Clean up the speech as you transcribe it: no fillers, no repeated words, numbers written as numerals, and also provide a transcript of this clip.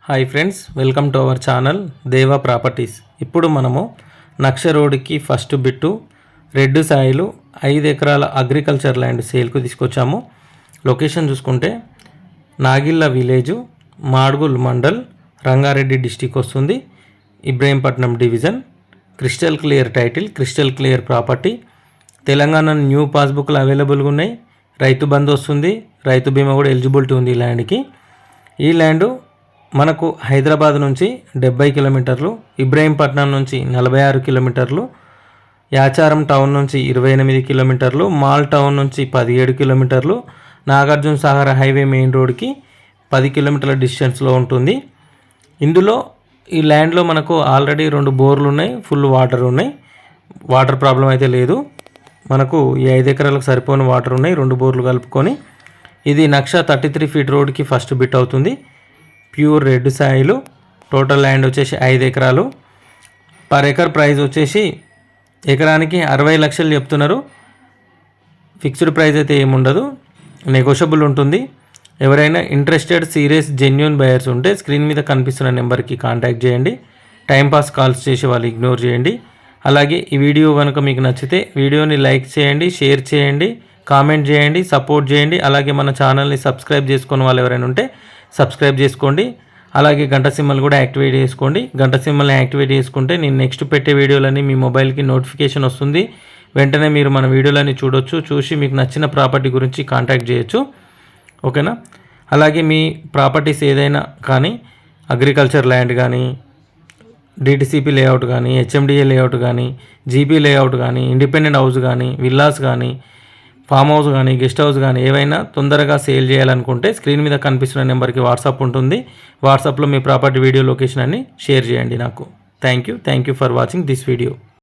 Hi friends, welcome to our channel దేవా properties. ఇప్పుడు మనము నక్ష రోడ్డుకి ఫస్ట్ బిట్టు రెడ్ సాయిలు 5 ఎకరాల అగ్రికల్చర్ ల్యాండ్ సేల్కు తీసుకొచ్చాము. లొకేషన్ చూసుకుంటే నాగిళ్ళ విలేజు, మాడ్గుల్ మండల్, రంగారెడ్డి డిస్టిక్ వస్తుంది. Ibrahimpatnam division. Crystal clear title, crystal clear property. Telangana new పాస్బుక్లు అవైలబుల్గా ఉన్నాయి. రైతు బంధు వస్తుంది, రైతు బీమా కూడా ఎలిజిబిలిటీ ఉంది ఈ ల్యాండ్కి. ఈ ల్యాండు మనకు హైదరాబాద్ నుంచి 70 కిలోమీటర్లు, ఇబ్రహీంపట్నం నుంచి 46 కిలోమీటర్లు, యాచారం టౌన్ నుంచి 28 కిలోమీటర్లు, మాల్ టౌన్ నుంచి 17 కిలోమీటర్లు, నాగార్జున సాగర్ హైవే మెయిన్ రోడ్కి 10 కిలోమీటర్ల డిస్టెన్స్లో ఉంటుంది. ఇందులో ఈ ల్యాండ్లో మనకు ఆల్రెడీ 2 బోర్లు ఉన్నాయి, ఫుల్ వాటర్ ఉన్నాయి. వాటర్ ప్రాబ్లం అయితే లేదు. మనకు ఈ 5 ఎకరాలకు సరిపోయిన వాటర్ ఉన్నాయి, 2 బోర్లు కలుపుకొని. ఇది నక్ష 33 ఫీట్ రోడ్కి ఫస్ట్ బిట్ అవుతుంది. Pure red soil. Total land వచ్చేసి 5 ఎకరాలు. పర్ ఎకర్ ప్రైస్ వచ్చేసి ఎకరానికి 60 లక్షలు చెప్తున్నారు. ఫిక్స్డ్ ప్రైస్ అయితే ఏముండదు, నెగోషియబుల్ ఉంటుంది. ఎవరైనా ఇంట్రెస్టెడ్ సీరియస్ జెన్యూన్ బయర్స్ ఉంటే స్క్రీన్ మీద కనిపిస్తున్న నెంబర్కి కాంటాక్ట్ చేయండి. టైంపాస్ కాల్స్ చేసి వాళ్ళు ఇగ్నోర్ చేయండి. అలాగే ఈ వీడియో కనుక మీకు నచ్చితే వీడియోని లైక్ చేయండి, షేర్ చేయండి, కామెంట్ చేయండి, సపోర్ట్ చేయండి. అలాగే మన ఛానల్ని సబ్స్క్రైబ్ చేసుకుని వాళ్ళు ఎవరైనా ఉంటే సబ్స్క్రైబ్ చేసుకోండి. అలాగే గంట సింబల్ కూడా యాక్టివేట్ చేసుకోండి. గంట సింబల్ని యాక్టివేట్ చేసుకుంటే నేను నెక్స్ట్ పెట్టే వీడియోలన్నీ మీ మొబైల్కి నోటిఫికేషన్ వస్తుంది. వెంటనే మీరు మన వీడియోలన్నీ చూడొచ్చు. చూసి మీకు నచ్చిన ప్రాపర్టీ గురించి కాంటాక్ట్ చేయొచ్చు. ఓకేనా? అలాగే మీ ప్రాపర్టీస్ ఏదైనా కానీ, అగ్రికల్చర్ ల్యాండ్ కానీ, డిటిసిపి లేఅవుట్ కానీ, హెచ్ఎండిఏ లేఅవుట్ కానీ, జీపీ లేఅవుట్ కానీ, ఇండిపెండెంట్ హౌస్ కానీ, విల్లాస్ కానీ, ఫామ్ హౌస్ కానీ, గెస్ట్ హౌస్ కానీ ఏవైనా తొందరగా సేల్ చేయాలనుకుంటే స్క్రీన్ మీద కనిపిస్తున్న నెంబర్కి వాట్సాప్ ఉంటుంది. వాట్సాప్లో మీ ప్రాపర్టీ వీడియో లొకేషన్ అన్ని షేర్ చేయండి నాకు. Thank you for watching this video.